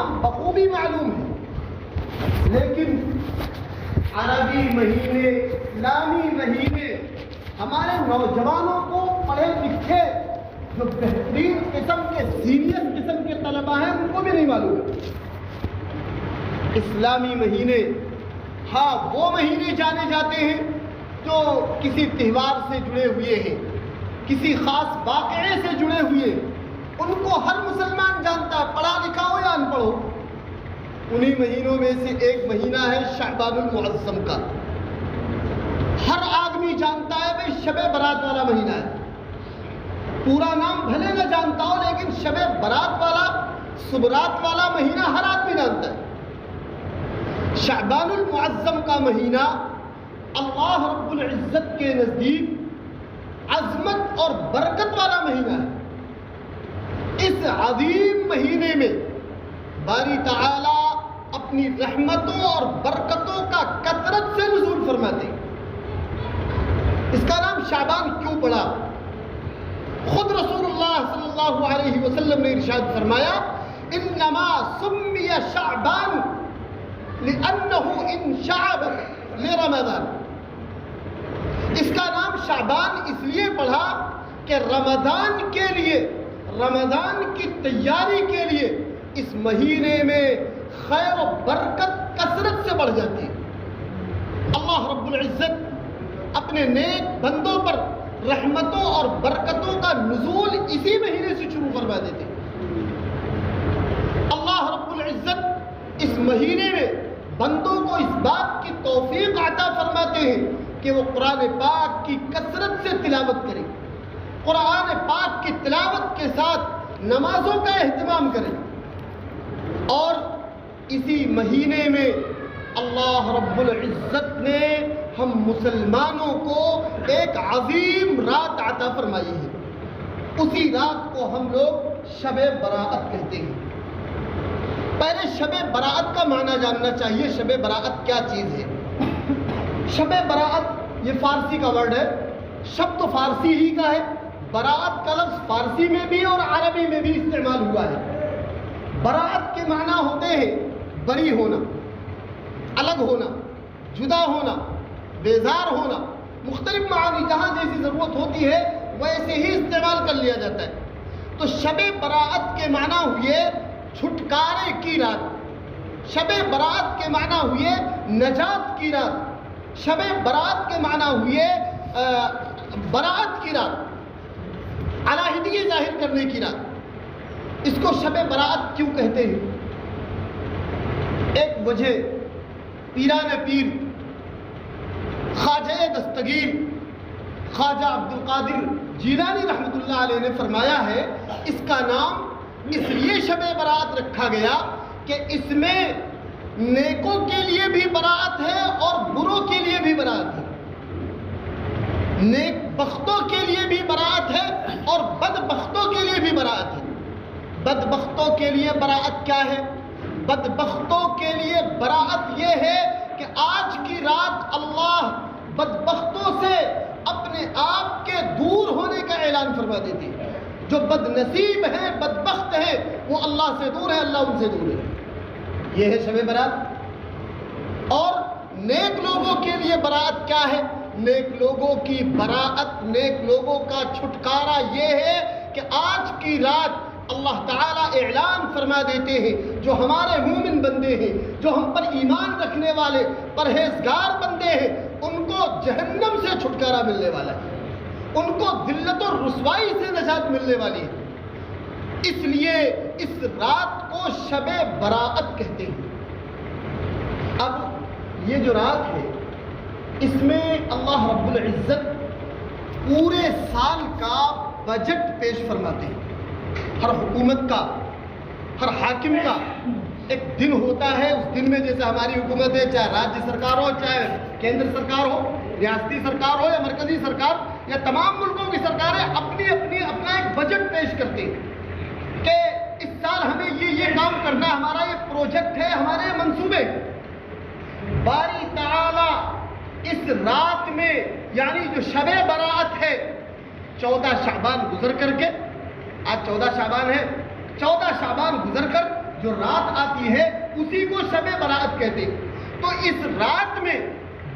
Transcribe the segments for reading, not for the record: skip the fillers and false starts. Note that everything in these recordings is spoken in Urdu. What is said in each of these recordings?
نام بخوبی معلوم ہے، لیکن عربی مہینے، اسلامی مہینے ہمارے نوجوانوں کو، پڑھے لکھے جو بہترین قسم کے سینئر قسم کے طلباء ہیں، ان کو بھی نہیں معلوم ہے۔ اسلامی مہینے، ہاں وہ مہینے جانے جاتے ہیں جو کسی تہوار سے جڑے ہوئے ہیں، کسی خاص واقعے سے جڑے ہوئے، ان کو ہر مسلمان جانتا ہے، پڑھا لکھا ہو یا ان پڑھ ہو۔ انہی مہینوں میں سے ایک مہینہ ہے شعبان المعظم کا، ہر آدمی جانتا ہے بھائی شب برات والا مہینہ ہے، پورا نام بھلے نہ جانتا ہو لیکن شب برات والا، صبرات والا مہینہ ہر آدمی جانتا ہے۔ شعبان المعظم کا مہینہ اللہ رب العزت کے نزدیک عظمت اور برکت والا مہینہ ہے۔ اس عظیم مہینے میں باری تعالی اپنی رحمتوں اور برکتوں کا کثرت سے نزول فرماتے ہیں۔ اس کا نام شعبان کیوں پڑا؟ خود رسول اللہ صلی اللہ علیہ وسلم نے ارشاد فرمایا، انما سمی شعبان لأنه انشعب لرمضان۔ اس کا نام شعبان اس لیے پڑھا کہ رمضان کے لیے، رمضان کی تیاری کے لیے اس مہینے میں خیر و برکت کثرت سے بڑھ جاتی ہے۔ اللہ رب العزت اپنے نیک بندوں پر رحمتوں اور برکتوں کا نزول اسی مہینے سے شروع فرما دیتے ہیں۔ اللہ رب العزت اس مہینے میں بندوں کو اس بات کی توفیق عطا فرماتے ہیں کہ وہ قرآن پاک کی کثرت سے تلاوت کریں، قرآن پاک کی تلاوت کے ساتھ نمازوں کا اہتمام کریں۔ اور اسی مہینے میں اللہ رب العزت نے ہم مسلمانوں کو ایک عظیم رات عطا فرمائی ہے، اسی رات کو ہم لوگ شب براءت کہتے ہیں۔ پہلے شب براءت کا معنی جاننا چاہیے، شب براءت کیا چیز ہے؟ شب براءت یہ فارسی کا ورڈ ہے، شب تو فارسی ہی کا ہے، براءت کا لفظ فارسی میں بھی اور عربی میں بھی استعمال ہوا ہے۔ براءت کے معنی ہوتے ہیں بری ہونا، الگ ہونا، جدا ہونا، بیزار ہونا، مختلف معانی، جہاں جیسی ضرورت ہوتی ہے ویسے ہی استعمال کر لیا جاتا ہے۔ تو شب براءت کے معنی ہوئے چھٹکارے کی رات، شب براءت کے معنی ہوئے نجات کی رات، شب براءت کے معنی ہوئے براءت کی رات، علیحدگی ظاہر کرنے کی رات۔ اس کو شب براءت کیوں کہتے ہیں؟ ایک وجہ پیران پیر خواجہ دستگیر خواجہ عبد القادر جیلانی رحمۃ اللہ علیہ نے فرمایا ہے، اس کا نام اس لیے شب براءت رکھا گیا کہ اس میں نیکوں کے لیے بھی براءت ہے اور بروں کے لیے بھی براءت ہے، نیک بختوں کے لیے بھی براءت ہے اور بدبختوں کے لیے بھی براءت ہے۔ بدبختوں کے لیے براءت کیا ہے؟ بدبختوں کے لیے براءت یہ ہے کہ آج کی رات اللہ بدبختوں سے اپنے آپ کے دور ہونے کا اعلان فرما دیتی ہے۔ جو بد نصیب ہیں، بدبخت ہیں، وہ اللہ سے دور ہے، اللہ ان سے دور ہے۔ یہ ہے شب برات۔ اور نیک لوگوں کے لیے براءت کیا ہے؟ نیک لوگوں کی براءت، نیک لوگوں کا چھٹکارا یہ ہے کہ آج کی رات اللہ تعالیٰ اعلان فرما دیتے ہیں جو ہمارے مومن بندے ہیں، جو ہم پر ایمان رکھنے والے پرہیزگار بندے ہیں، ان کو جہنم سے چھٹکارا ملنے والا ہے، ان کو ذلت و رسوائی سے نجات ملنے والی ہے۔ اس لیے اس رات کو شب براءت کہتے ہیں۔ اب یہ جو رات ہے اس میں اللہ رب العزت پورے سال کا بجٹ پیش فرماتے ہیں۔ ہر حکومت کا، ہر حاکم کا ایک دن ہوتا ہے، اس دن میں جیسے ہماری حکومت ہے، چاہے راجیہ سرکار ہو، چاہے کیندر سرکار ہو، ریاستی سرکار ہو یا مرکزی سرکار یا تمام ملکوں کی سرکاریں اپنا ایک بجٹ پیش کرتے ہیں کہ اس سال ہمیں یہ کام کرنا ہے، ہمارا یہ پروجیکٹ ہے، ہمارے یہ منصوبے۔ باری تعالی اس رات میں یعنی جو شب براءت ہے 14 شعبان گزر کر کے، آج 14 شعبان ہے، 14 شعبان گزر کر جو رات آتی ہے اسی کو شب برات کہتے ہیں۔ تو اس رات میں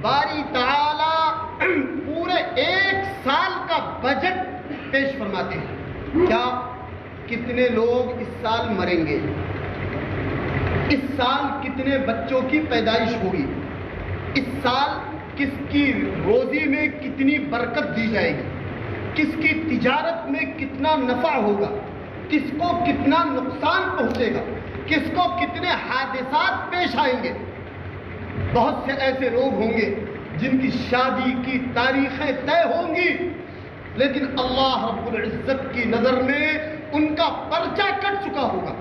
باری تعالی پورے 1 سال کا بجٹ پیش فرماتے ہیں۔ کیا کتنے لوگ اس سال مریں گے، اس سال کتنے بچوں کی پیدائش ہوگی، اس سال کس کی روزی میں کتنی برکت دی جائے گی، کس کی تجارت میں کتنا نفع ہوگا، کس کو کتنا نقصان پہنچے گا، کس کو کتنے حادثات پیش آئیں گے۔ بہت سے ایسے لوگ ہوں گے جن کی شادی کی تاریخیں طے ہوں گی، لیکن اللہ رب العزت کی نظر میں ان کا پرچہ کٹ چکا ہوگا۔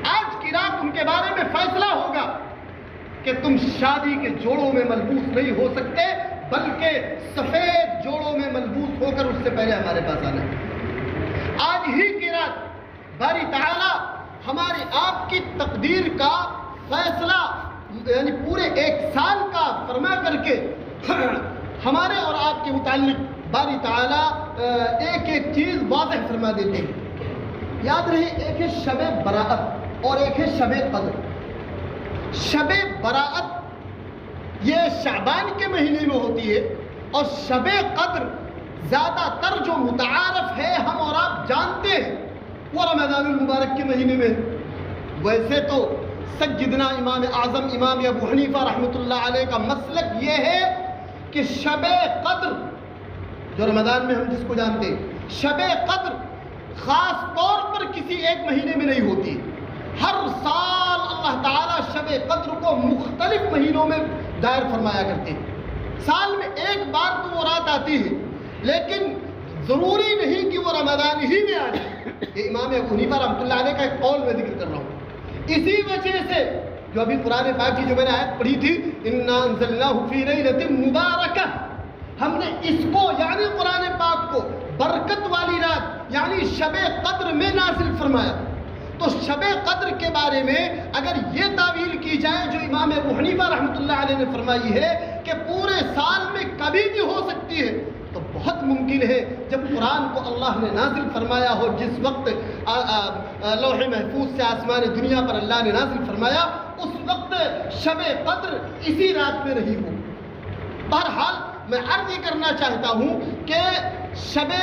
آج کی رات ان کے بارے میں فیصلہ ہوگا کہ تم شادی کے جوڑوں میں ملبوس نہیں ہو سکتے، بلکہ سفید جوڑوں میں ملبوس ہو کر اس سے پہلے ہمارے پاس آنا ہے۔ آج ہی کی رات باری تعالی ہماری آپ کی تقدیر کا فیصلہ یعنی پورے 1 سال کا فرما کر کے ہمارے اور آپ کے متعلق باری تعالی ایک ایک چیز واضح فرما دیتے ہیں۔ یاد رہے، ایک ہے شب براءت اور ایک ہے شب قدر۔ شب براءت یہ شعبان کے مہینے میں ہوتی ہے، اور شب قدر زیادہ تر جو متعارف ہے ہم اور آپ جانتے ہیں وہ رمضان المبارک کے مہینے میں۔ ویسے تو سیدنا امام اعظم امام ابو حنیفہ رحمۃ اللہ علیہ کا مسلک یہ ہے کہ شب قدر جو رمضان میں ہم جس کو جانتے ہیں، شب قدر خاص طور پر کسی ایک مہینے میں نہیں ہوتی۔ ہر سال اللہ تعالیٰ شب قدر کو مختلف مہینوں میں دائر فرمایا کرتے ہیں۔ سال میں ایک بار تو وہ رات آتی ہے، لیکن ضروری نہیں کہ وہ رمضان ہی میں آ جائے۔ یہ امام ابو حنیفہ رحمۃ اللہ علیہ کا ایک قول میں ذکر کر رہا ہوں۔ اسی وجہ سے جو ابھی قرآن پاک کی جو میں نے آیت پڑھی تھی، اِنَّا أَنزَلْنَاهُ فِي لَيْلَةٍ مُبَارَكَةٍ، ہم نے اس کو یعنی قرآن پاک کو برکت والی رات یعنی شب قدر میں نازل فرمایا۔ تو شب قدر کے بارے میں اگر یہ تعویل کی جائے جو امام ابو حنیفہ رحمۃ اللہ علیہ نے فرمائی ہے کہ پورے سال میں کبھی بھی ہو سکتی ہے، تو بہت ممکن ہے جب قرآن کو اللہ نے نازل فرمایا ہو، جس وقت لوح محفوظ سے آسمان دنیا پر اللہ نے نازل فرمایا، اس وقت شب قدر اسی رات میں رہی ہو۔ بہرحال میں عرض یہ کرنا چاہتا ہوں کہ شب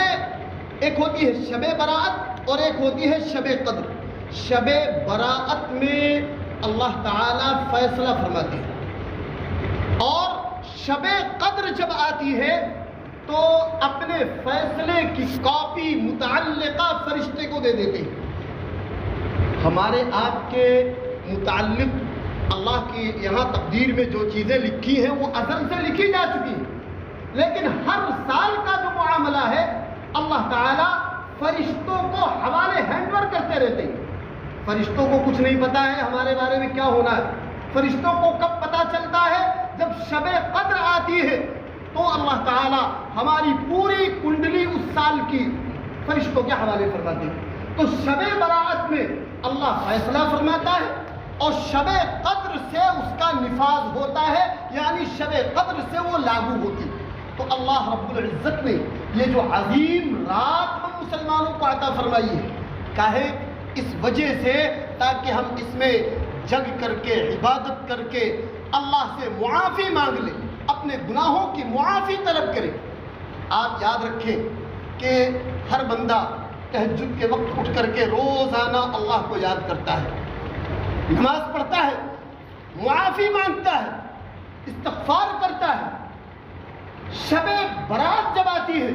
ایک ہوتی ہے شب براءت اور ایک ہوتی ہے شب قدر۔ شب براءت میں اللہ تعالیٰ فیصلہ فرماتے ہیں، اور شب قدر جب آتی ہے تو اپنے فیصلے کی کاپی متعلقہ فرشتے کو دے دیتے ہیں۔ ہمارے آپ کے متعلق اللہ کی یہاں تقدیر میں جو چیزیں لکھی ہیں وہ ازل سے لکھی جا چکی ہیں، لیکن ہر سال کا جو معاملہ ہے اللہ تعالیٰ فرشتوں کو حوالے ہینڈ اوور کرتے رہتے ہیں۔ فرشتوں کو کچھ نہیں پتا ہے ہمارے بارے میں کیا ہونا ہے۔ فرشتوں کو کب پتا چلتا ہے؟ جب شب قدر آتی ہے تو اللہ تعالیٰ ہماری پوری کنڈلی اس سال کی فرشتوں کے حوالے فرماتے ہیں۔ تو شب براءت میں اللہ فیصلہ فرماتا ہے، اور شب قدر سے اس کا نفاذ ہوتا ہے، یعنی شب قدر سے وہ لاگو ہوتی۔ تو اللہ رب العزت نے یہ جو عظیم رات ہم مسلمانوں کو عطا فرمائی ہے، کاہے اس وجہ سے تاکہ ہم اس میں جگ کر کے عبادت کر کے اللہ سے معافی مانگ لیں، اپنے گناہوں کی معافی طلب کریں۔ آپ یاد رکھیں کہ ہر بندہ تہجد کے وقت اٹھ کر کے روزانہ اللہ کو یاد کرتا ہے، نماز پڑھتا ہے، معافی مانگتا ہے، استغفار کرتا ہے۔ شب برات جب آتی ہے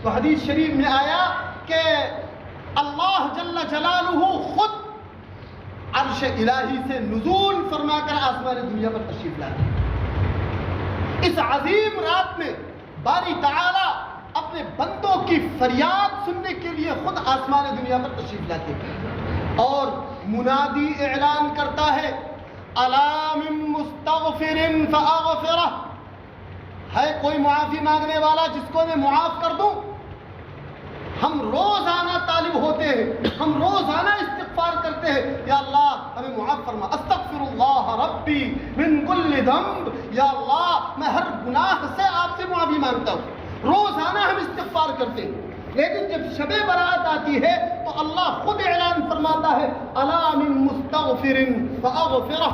تو حدیث شریف میں آیا کہ اللہ جل جلالہ خود عرش الہی سے نزول فرما کر آسمان دنیا پر تشریف لاتے ہیں۔ اس عظیم رات میں باری تعالی اپنے بندوں کی فریاد سننے کے لیے خود آسمان دنیا پر تشریف لاتے ہیں، اور منادی اعلان کرتا ہے، الا من مستغفر فاغفرہ، ہے کوئی معافی مانگنے والا جس کو میں معاف کر دوں؟ ہم روزانہ طالب ہوتے ہیں، ہم روزانہ استغفار کرتے ہیں، یا اللہ ہمیں معاف فرما، استغفر اللہ ربی من کل ذنب، یا اللہ میں ہر گناہ سے آپ سے معافی مانگتا ہوں۔ روزانہ ہم استغفار کرتے ہیں، لیکن جب شب برات آتی ہے تو اللہ خود اعلان فرماتا ہے الا من مستغفر فاغفرہ،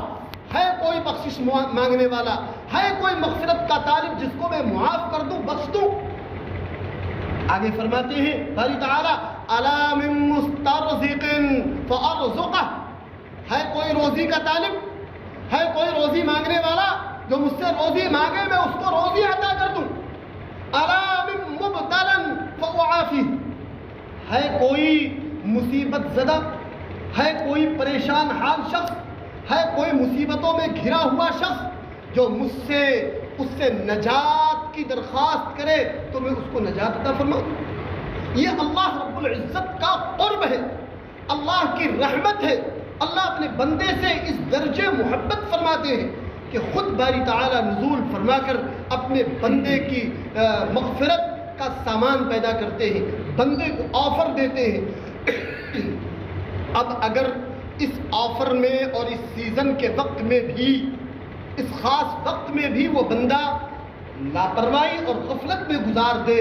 ہے کوئی بخشش مانگنے والا، ہے کوئی مغفرت کا طالب جس کو میں معاف کر دوں، بخش دوں۔ آگے فرماتے ہیں باری تعالیٰ الا من مسترزق فارزقہ، ہے کوئی روزی کا طالب، ہے کوئی روزی مانگنے والا جو مجھ سے روزی مانگے میں اس کو روزی عطا کر دوں۔ الا من مبتلا فاعافی، ہے کوئی مصیبت زدہ، ہے کوئی پریشان حال شخص، ہے کوئی مصیبتوں میں گھرا ہوا شخص جو مجھ سے اس سے نجات کی درخواست کرے تو میں اس کو نجات عطا فرماؤں۔ یہ اللہ رب العزت کا قرب ہے، اللہ کی رحمت ہے۔ اللہ اپنے بندے سے اس درجے محبت فرماتے ہیں کہ خود باری تعالیٰ نزول فرما کر اپنے بندے کی مغفرت کا سامان پیدا کرتے ہیں، بندے کو آفر دیتے ہیں۔ اب اگر اس آفر میں اور اس سیزن کے وقت میں بھی، اس خاص وقت میں بھی وہ بندہ لاپرواہی اور غفلت میں گزار دے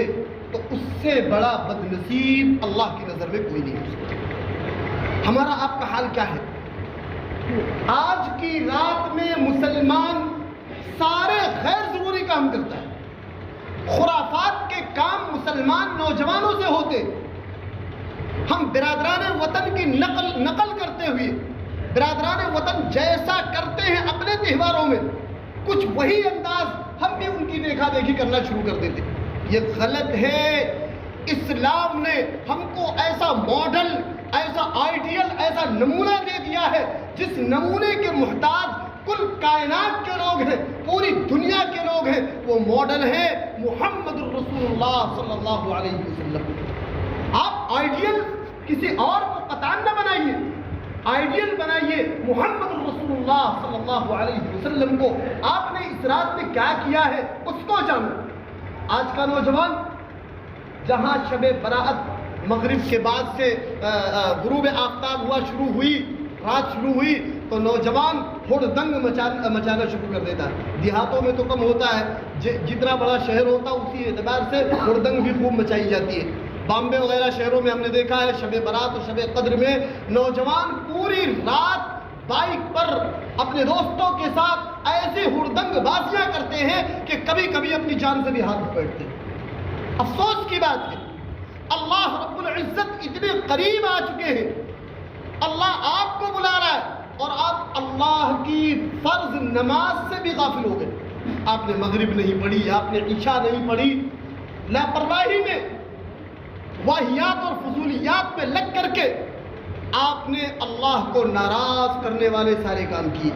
تو اس سے بڑا بد نصیب اللہ کی نظر میں کوئی نہیں ہو سکتا۔ ہمارا آپ کا حال کیا ہے؟ آج کی رات میں مسلمان سارے غیر ضروری کام کرتا ہے، خرافات کے کام مسلمان نوجوانوں سے ہوتے۔ ہم برادران وطن کی نقل کرتے ہوئے برادران وطن جیسا کرتے ہیں اپنے تہواروں میں، کچھ وہی انداز ہم بھی ان کی دیکھا دیکھی کرنا شروع کر دیتے۔ یہ غلط ہے۔ اسلام نے ہم کو ایسا ماڈل، ایسا آئیڈیل، ایسا نمونہ دے دیا ہے جس نمونے کے محتاج کل کائنات کے لوگ ہیں، پوری دنیا کے لوگ ہیں۔ وہ ماڈل ہے محمد رسول اللہ صلی اللہ علیہ وسلم۔ آپ آئیڈیل کسی اور کو قطعاً نہ بنائیے، آئیڈیل بنائیے محمد رسول اللہ صلی اللہ علیہ وسلم کو۔ آپ نے اس رات میں کیا کیا ہے اس کو جانو۔ آج کا نوجوان جہاں شب براءت مغرب کے بعد سے غروب آفتاب ہوا شروع ہوئی، رات شروع ہوئی تو نوجوان ہڑدنگ مچانا شروع کر دیتا ہے۔ دیہاتوں میں تو کم ہوتا ہے، جتنا بڑا شہر ہوتا اسی اعتبار سے ہڑدنگ بھی خوب مچائی جاتی ہے۔ بامبے وغیرہ شہروں میں ہم نے دیکھا ہے شب برات اور شب قدر میں نوجوان پوری رات بائک پر اپنے دوستوں کے ساتھ ایسی ہڑدنگ بازیاں کرتے ہیں کہ کبھی کبھی اپنی جان سے بھی ہاتھ بیٹھتے ہیں۔ افسوس کی بات ہے اللہ رب العزت اتنے قریب آ چکے ہیں، اللہ آپ کو بلا رہا ہے اور آپ اللہ کی فرض نماز سے بھی غافل ہو گئے۔ آپ نے مغرب نہیں پڑھی، آپ نے عشاء نہیں پڑھی، لاپرواہی میں واہیات اور فضولیات میں لگ کر کے آپ نے اللہ کو ناراض کرنے والے سارے کام کیے۔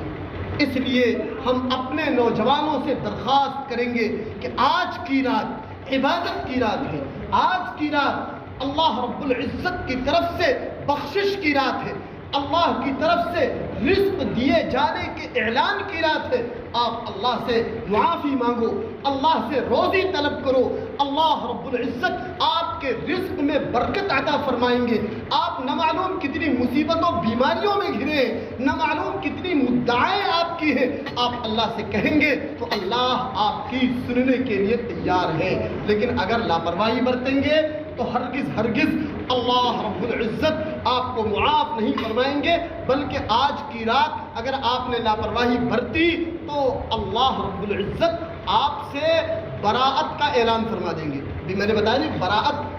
اس لیے ہم اپنے نوجوانوں سے درخواست کریں گے کہ آج کی رات عبادت کی رات ہے، آج کی رات اللہ رب العزت کی طرف سے بخشش کی رات ہے، اللہ کی طرف سے رزق دیے جانے کے اعلان کی رات ہے۔ آپ اللہ سے معافی مانگو، اللہ سے روزی طلب کرو، اللہ رب العزت آپ کے رزق میں برکت عطا فرمائیں گے۔ آپ نہ معلوم کتنی مصیبتوں بیماریوں میں گھرے ہیں، نہ معلوم کتنی مدعائیں آپ کی ہیں، آپ اللہ سے کہیں گے تو اللہ آپ کی سننے کے لیے تیار ہے۔ لیکن اگر لاپرواہی برتیں گے تو ہرگز اللہ رب العزت آپ کو معاف نہیں فرمائیں گے، بلکہ آج کی رات اگر آپ نے لاپرواہی برتی تو اللہ رب العزت آپ سے براءت کا اعلان فرما دیں گے۔ بھی میں نے بتایا نہیں، براءت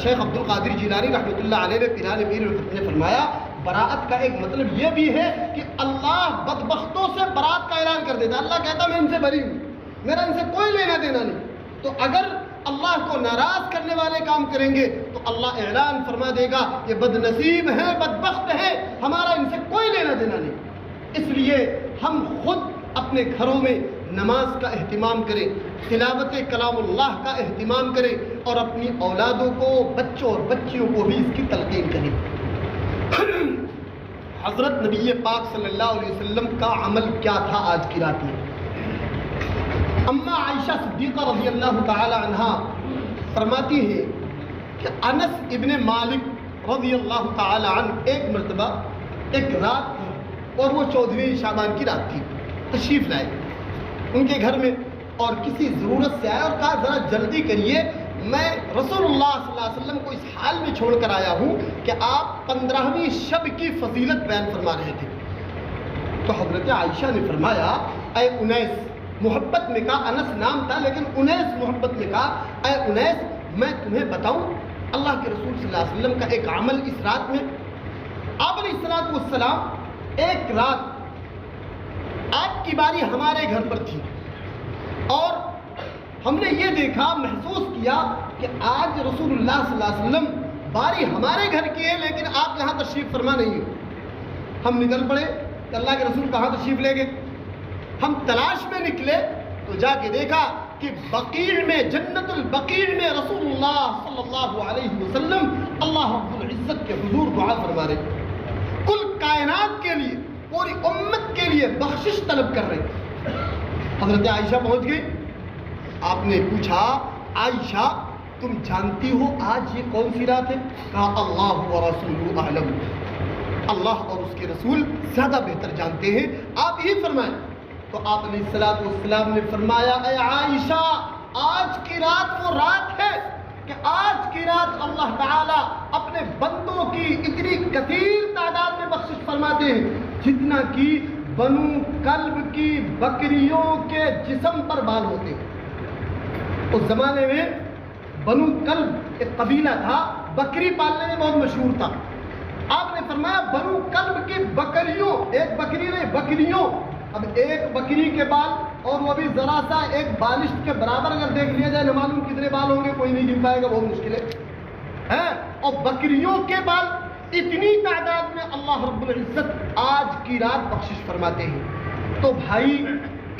شیخ عبد القادر جیلانی رحمۃ اللہ علیہ نے پیران پیر نے فرمایا براءت کا ایک مطلب یہ بھی ہے کہ اللہ بدبختوں سے براءت کا اعلان کر دیتا۔ اللہ کہتا میں ان سے بری ہوں، میرا ان سے کوئی لینا دینا نہیں۔ تو اگر اللہ کو ناراض کرنے والے کام کریں گے تو اللہ اعلان فرما دے گا یہ بد نصیب ہیں، بدبخت ہیں، ہمارا ان سے کوئی لینا دینا نہیں۔ اس لیے ہم خود اپنے گھروں میں نماز کا اہتمام کریں، تلاوت کلام اللہ کا اہتمام کریں اور اپنی اولادوں کو، بچوں اور بچیوں کو بھی اس کی تلقین کریں۔ حضرت نبی پاک صلی اللہ علیہ وسلم کا عمل کیا تھا آج کی رات میں؟ اما عائشہ صدیقہ رضی اللہ تعالی عنہ فرماتی ہے کہ انس ابن مالک رضی اللہ تعالی عنہ ایک مرتبہ ایک رات تھی اور وہ 14ویں شعبان کی رات تھی، تشریف لائے ان کے گھر میں اور کسی ضرورت سے آئے اور کہا ذرا جلدی کریے میں رسول اللہ صلی اللہ علیہ وسلم کو اس حال میں چھوڑ کر آیا ہوں کہ آپ 15ویں شب کی فضیلت بیان فرما رہے تھے. تو حضرت عائشہ نے فرمایا اے انیس، محبت میں کہا، انس نام تھا لیکن انیس محبت میں کہا، اے انیس میں تمہیں بتاؤں اللہ کے رسول صلی اللہ علیہ وسلم کا ایک عمل اس رات میں. آپ علیہ السلام ایک رات آپ کی باری ہمارے گھر پر تھی اور ہم نے یہ دیکھا، محسوس کیا کہ آج رسول اللہ صلی اللہ علیہ وسلم باری ہمارے گھر کی ہے لیکن آپ یہاں تشریف فرما نہیں ہو. ہم نکل پڑے کہ اللہ کے رسول کہاں تشریف لے گئے. ہم تلاش میں نکلے تو جا کے دیکھا کہ بقیع میں، جنت البقیع میں رسول اللہ صلی اللہ علیہ وسلم اللہ رب العزت کے حضور دعا فرما رہے، کل کائنات کے لیے، پوری امت کے لیے بخشش طلب کر رہے. حضرت عائشہ پہنچ گئی. آپ نے پوچھا عائشہ تم جانتی ہو آج یہ کون سی رات ہے؟ کہا اللہ ورسولہ اعلم، اللہ اور اس کے رسول زیادہ بہتر جانتے ہیں، آپ ہی فرمائیں. تو آپ علیہ السلام نے فرمایا اے عائشہ آج کی رات وہ رات ہے کہ آج کی رات اللہ تعالیٰ اپنے بندوں کی اتنی کثیر تعداد میں بخشش فرماتے ہیں جتنا کہ بنو کلب کی بکریوں کے جسم پر بال ہوتے ہیں. اس زمانے میں بنو کلب ایک قبیلہ تھا، بکری پالنے میں بہت مشہور تھا. آپ نے فرمایا بنو کلب کی بکریوں، ایک بکری نہیں بکریوں، اب ایک بکری کے بال اور وہ بھی ذرا سا ایک بالشت کے برابر اگر دیکھ لیا جائے نہ معلوم کتنے بال ہوں گے، کوئی نہیں گن پائے گا، بہت مشکل ہے. اور بکریوں کے بال اتنی تعداد میں اللہ رب العزت آج کی رات بخشش فرماتے ہیں. تو بھائی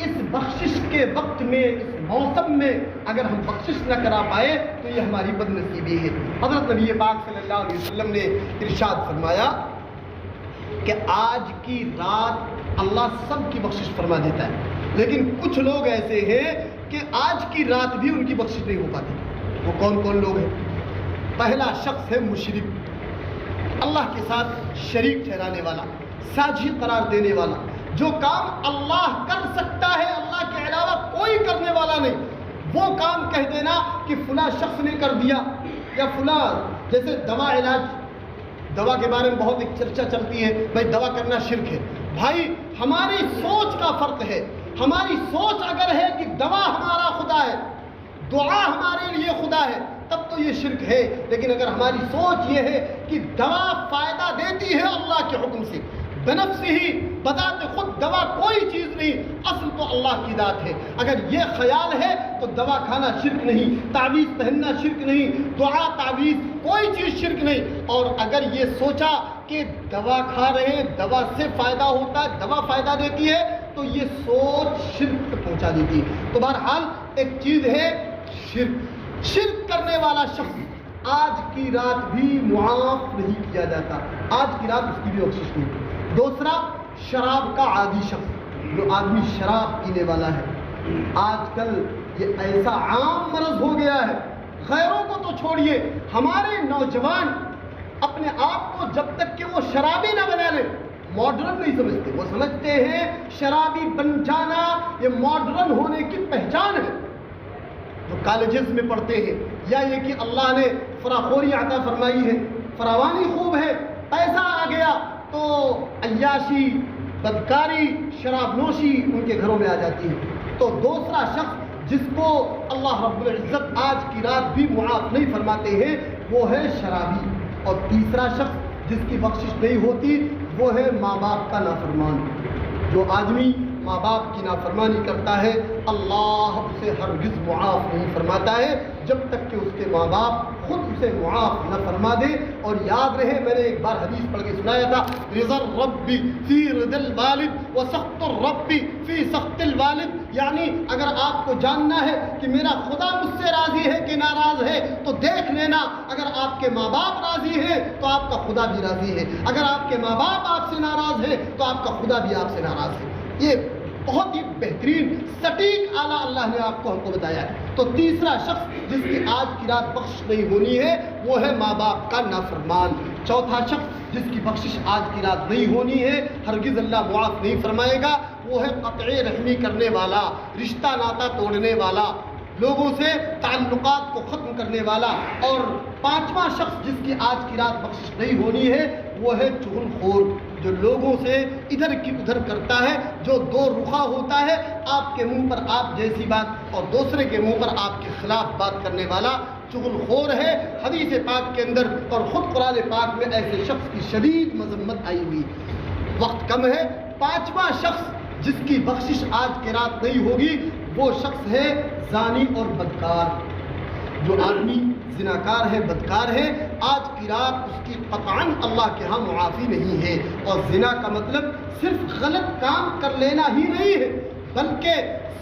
اس بخشش کے وقت میں، اس موسم میں اگر ہم بخشش نہ کرا پائے تو یہ ہماری بد نصیبی ہے. حضرت نبی پاک صلی اللہ علیہ وسلم نے ارشاد فرمایا کہ آج کی رات اللہ سب کی بخشش فرما دیتا ہے لیکن کچھ لوگ ایسے ہیں کہ آج کی رات بھی ان کی بخشش نہیں ہو پاتی. وہ کون کون لوگ ہیں؟ پہلا شخص ہے مشرک، اللہ کے ساتھ شریک ٹھہرانے والا، ساجی قرار دینے والا. جو کام اللہ کر سکتا ہے اللہ کے علاوہ کوئی کرنے والا نہیں، وہ کام کہہ دینا کہ فلاں شخص نے کر دیا، یا فلاں جیسے دوا علاج، دوا کے بارے میں بہت ایک چرچا چلتی ہے، بھائی دوا کرنا شرک ہے. بھائی ہماری سوچ کا فرق ہے. ہماری سوچ اگر ہے کہ دوا ہمارا خدا ہے، دعا ہمارے لیے خدا ہے، تب تو یہ شرک ہے. لیکن اگر ہماری سوچ یہ ہے کہ دوا فائدہ دیتی ہے اللہ کے حکم سے، بنفس ہی بذات خود دوا کوئی چیز نہیں، اصل تو اللہ کی ذات ہے، اگر یہ خیال ہے تو دوا کھانا شرک نہیں، تعویذ پہننا شرک نہیں، دعا تعویذ کوئی چیز شرک نہیں. اور اگر یہ سوچا کہ دوا کھا رہے ہیں، دوا سے فائدہ ہوتا ہے، دوا فائدہ دیتی ہے، تو یہ سوچ شرک تک پہنچا دیتی ہے. تو بہرحال ایک چیز ہے شرک کرنے والا شخص آج کی رات بھی معاف نہیں کیا جاتا، آج کی رات اس کی بھی بخشش نہیں. دوسرا شراب کا عادی شخص، جو آدمی شراب پینے والا ہے. آج کل یہ ایسا عام مرض ہو گیا ہے، غیروں کو تو چھوڑیے، ہمارے نوجوان اپنے آپ کو جب تک کہ وہ شرابی نہ بنا لیں ماڈرن نہیں سمجھتے. وہ سمجھتے ہیں شرابی بن جانا یہ ماڈرن ہونے کی پہچان ہے. جو کالجز میں پڑھتے ہیں، یا یہ کہ اللہ نے فراخوری عطا فرمائی ہے، فراوانی خوب ہے، پیسہ آ گیا تو عیاشی، بدکاری، شراب نوشی ان کے گھروں میں آ جاتی ہے. تو دوسرا شخص جس کو اللہ رب العزت آج کی رات بھی معاف نہیں فرماتے ہیں وہ ہے شرابی. اور تیسرا شخص جس کی بخشش نہیں ہوتی وہ ہے ماں باپ کا نافرمان. جو آدمی ماں باپ کی نافرمانی کرتا ہے اللہ اسے ہرگز معاف نہیں فرماتا ہے جب تک کہ اس کے ماں باپ خود اسے معاف نہ فرما دے. اور یاد رہے، میں نے ایک بار حدیث پڑھ کے سنایا تھا، رضا الرب فی رضا الوالد و سخط الرب فی سخط الوالد. یعنی اگر آپ کو جاننا ہے کہ میرا خدا مجھ سے راضی ہے کہ ناراض ہے تو دیکھ لینا، اگر آپ کے ماں باپ راضی ہیں تو آپ کا خدا بھی راضی ہے، اگر آپ کے ماں باپ آپ سے ناراض ہیں تو آپ کا خدا بھی آپ سے ناراض ہے. یہ بہت ہی بہترین سٹیک اعلیٰ اللہ نے آپ کو ہم کو بتایا ہے. تو تیسرا شخص جس کی آج کی رات بخشش نہیں ہونی ہے وہ ہے ماں باپ کا نافرمان. چوتھا شخص جس کی بخشش آج کی رات نہیں ہونی ہے، ہرگز اللہ معاف نہیں فرمائے گا، وہ ہے قطع رحمی کرنے والا، رشتہ ناتا توڑنے والا. لوگوں سے تعلقات کو ختم کرنے والا، اور پانچواں شخص جس کی آج کی رات بخشش نہیں ہونی ہے وہ ہے چغل خور، جو لوگوں سے ادھر کی ادھر کرتا ہے، جو دو رخا ہوتا ہے، آپ کے منہ پر آپ جیسی بات اور دوسرے کے منہ پر آپ کے خلاف بات کرنے والا چغل خور ہے۔ حدیث پاک کے اندر اور خود قرآن پاک میں ایسے شخص کی شدید مذمت آئی ہوئی۔ وقت کم ہے، پانچواں شخص جس کی بخشش آج کی رات نہیں ہوگی وہ شخص ہے زانی اور بدکار۔ جو آدمی زناکار ہے، بدکار ہے، آج کی رات اس کی قطعاً اللہ کے ہاں معافی نہیں ہے۔ اور زنا کا مطلب صرف غلط کام کر لینا ہی نہیں ہے، بلکہ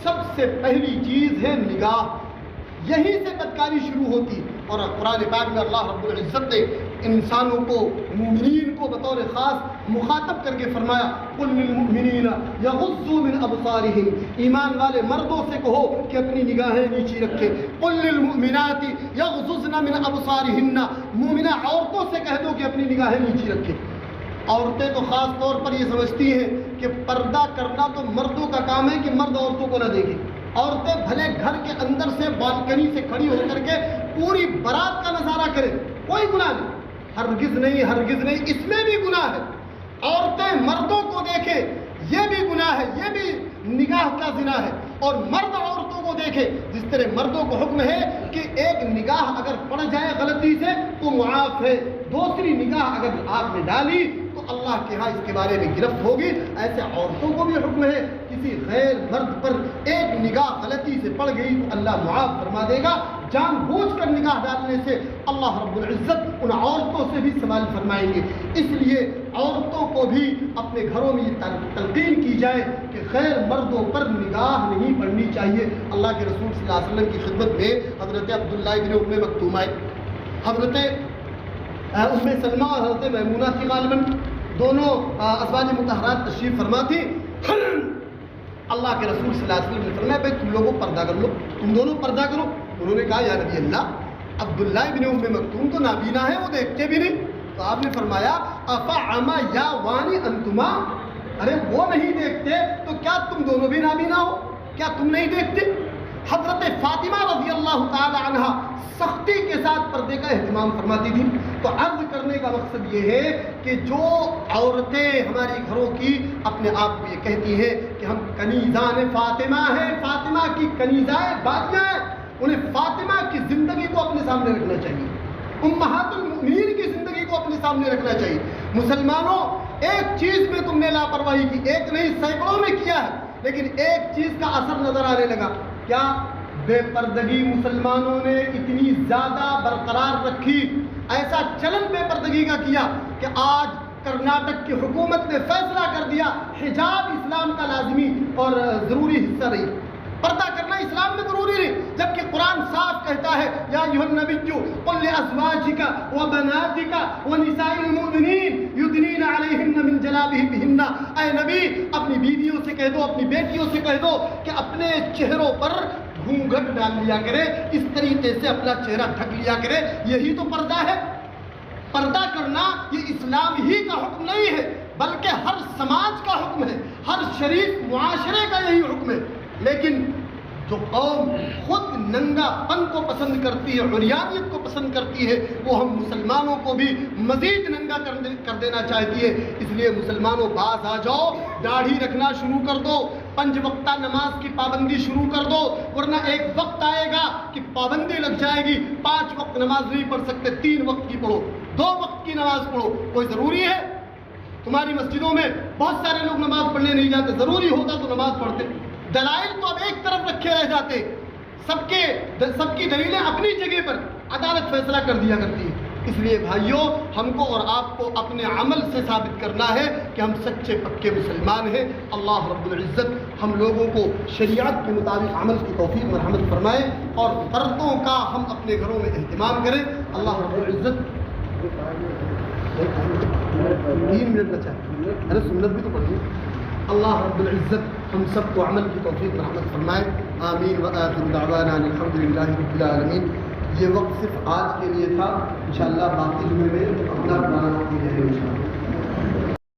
سب سے پہلی چیز ہے نگاہ، یہیں سے بدکاری شروع ہوتی۔ اور قرآن پاک میں اللہ رب العزت نے انسانوں کو، مومنین کو بطور خاص مخاطب کر کے فرمایا قل للمؤمنین یغضوا من ابصارہم، ایمان والے مردوں سے کہو کہ اپنی نگاہیں نیچی رکھیں۔ قل للمؤمنات یغضضن من ابصارہن، مومنہ عورتوں سے کہہ دو کہ اپنی نگاہیں نیچی رکھیں۔ عورتیں تو خاص طور پر یہ سمجھتی ہیں کہ پردہ کرنا تو مردوں کا کام ہے کہ مرد عورتوں کو نہ دیکھیں۔ عورتیں بھلے گھر کے اندر سے بالکنی سے کھڑی ہو کر کے پوری بارات کا نظارہ کریں، کوئی گناہ نہیں، ہرگز نہیں، ہرگز نہیں، اس میں بھی گناہ ہے۔ عورتیں مردوں کو دیکھیں، یہ بھی گناہ ہے، یہ بھی نگاہ کا زنا ہے۔ اور مرد عورتوں کو دیکھے، جس طرح مردوں کو حکم ہے کہ ایک نگاہ اگر پڑ جائے غلطی سے تو معاف ہے، دوسری نگاہ اگر آپ نے ڈالی تو اللہ کے ہاں اس کے بارے میں گرفت ہوگی۔ ایسے عورتوں کو بھی حکم ہے، کسی غیر مرد پر ایک نگاہ غلطی سے پڑ گئی تو اللہ معاف فرما دے گا۔ جان بوجھ کر نگاہ ڈالنے سے اللہ رب العزت ان عورتوں سے بھی سوال فرمائیں گے۔ اس لیے عورتوں کو بھی اپنے گھروں میں یہ تلقین کی جائے کہ غیر مردوں پر نگاہ نہیں پڑنی چاہیے۔ اللہ کے رسول صلی اللہ علیہ وسلم کی خدمت میں حضرت عبداللہ بن ام مکتوم آئے، حضرت ام سلمہ اور حضرت میمونہ تھی، غالباً دونوں ازواج مطہرات تشریف فرما تھی۔ اللہ کے رسول صلی اللہ علیہ وسلم نے فرمایا بھائی تم لوگوں پردہ کر لو، تم دونوں پردہ کرو۔ انہوں نے کہا یا نبی اللہ، عبداللہ بن ام مکتوم تو نابینا ہے، وہ دیکھتے بھی نہیں۔ تو آپ نے فرمایا افعما یا وانی انتما، ارے وہ نہیں دیکھتے تو کیا تم دونوں بھی نابینا ہو؟ کیا تم نہیں دیکھتے؟ حضرت فاطمہ رضی اللہ تعالی عنہ سختی کے ساتھ پردے کا اہتمام فرماتی تھی۔ تو عرض کرنے کا مقصد یہ ہے کہ جو عورتیں ہماری گھروں کی اپنے آپ کو یہ کہتی ہیں کہ ہم کنیزان فاطمہ ہیں، فاطمہ کی کنیزائیں باقیاں ہیں، انہیں فاطمہ کی زندگی کو اپنے سامنے رکھنا چاہیے، امہات المؤمنین کی زندگی کو اپنے سامنے رکھنا چاہیے۔ مسلمانوں، ایک چیز میں تم نے لاپرواہی کی، ایک نہیں سینکڑوں میں کیا ہے، لیکن ایک چیز کا اثر نظر آنے لگا، کیا؟ بے پردگی مسلمانوں نے اتنی زیادہ برقرار رکھی، ایسا چلن بے پردگی کا کیا کہ آج کرناٹک کی حکومت نے فیصلہ کر دیا حجاب اسلام کا لازمی اور ضروری حصہ نہیں، پردہ کرنا اسلام میں ضروری نہیں، جبکہ قرآن صاف کہتا ہے یا ایھا النبی قل لازواجک وبناتک ونساء المؤمنین یدنین علیہن من جلابیبہن، اے نبی اپنی بیویوں سے کہہ دو، اپنی بیٹیوں سے کہہ دو کہ اپنے چہروں پر گھونگھٹ ڈال لیا کرے، اس طریقے سے اپنا چہرہ ڈھک لیا کرے، یہی تو پردہ ہے۔ پردہ کرنا یہ اسلام ہی کا حکم نہیں ہے، بلکہ ہر سماج کا حکم ہے، ہر شریف معاشرے کا یہی حکم ہے۔ لیکن جو قوم خود ننگا پن کو پسند کرتی ہے، عریانیت کو پسند کرتی ہے، وہ ہم مسلمانوں کو بھی مزید ننگا کر دینا چاہتی ہے۔ اس لیے مسلمانوں باز آ جاؤ، داڑھی رکھنا شروع کر دو، 5 وقتہ نماز کی پابندی شروع کر دو، ورنہ ایک وقت آئے گا کہ پابندی لگ جائے گی، 5 وقت نماز نہیں پڑھ سکتے، 3 وقت کی پڑھو، 2 وقت کی نماز پڑھو۔ کوئی ضروری ہے؟ تمہاری مسجدوں میں بہت سارے لوگ نماز پڑھنے نہیں جاتے، ضروری ہوتا تو نماز پڑھتے۔ دلائل تو اب ایک طرف رکھے رہ جاتے، سب کی دلیلیں اپنی جگہ پر، عدالت فیصلہ کر دیا کرتی ہے۔ اس لیے بھائیوں، ہم کو اور آپ کو اپنے عمل سے ثابت کرنا ہے کہ ہم سچے پکے مسلمان ہیں۔ اللہ رب العزت ہم لوگوں کو شریعت کے مطابق عمل کی توفیق مرحمت فرمائے اور پردوں کا ہم اپنے گھروں میں اہتمام کریں۔ اللہ رب العزت 3 منٹ بچا ہے، ارے سنت بھی تو پڑھیے۔ اللہ رب العزت ہم سب کو عمل کی توفیق مرحمت فرمائے، آمین وآخر دعوانا الحمدللہ رب العالمین۔ یہ وقت صرف آج کے لیے تھا، انشاءاللہ باقی جمعے میں اپنا پرانا وقت ہے انشاءاللہ۔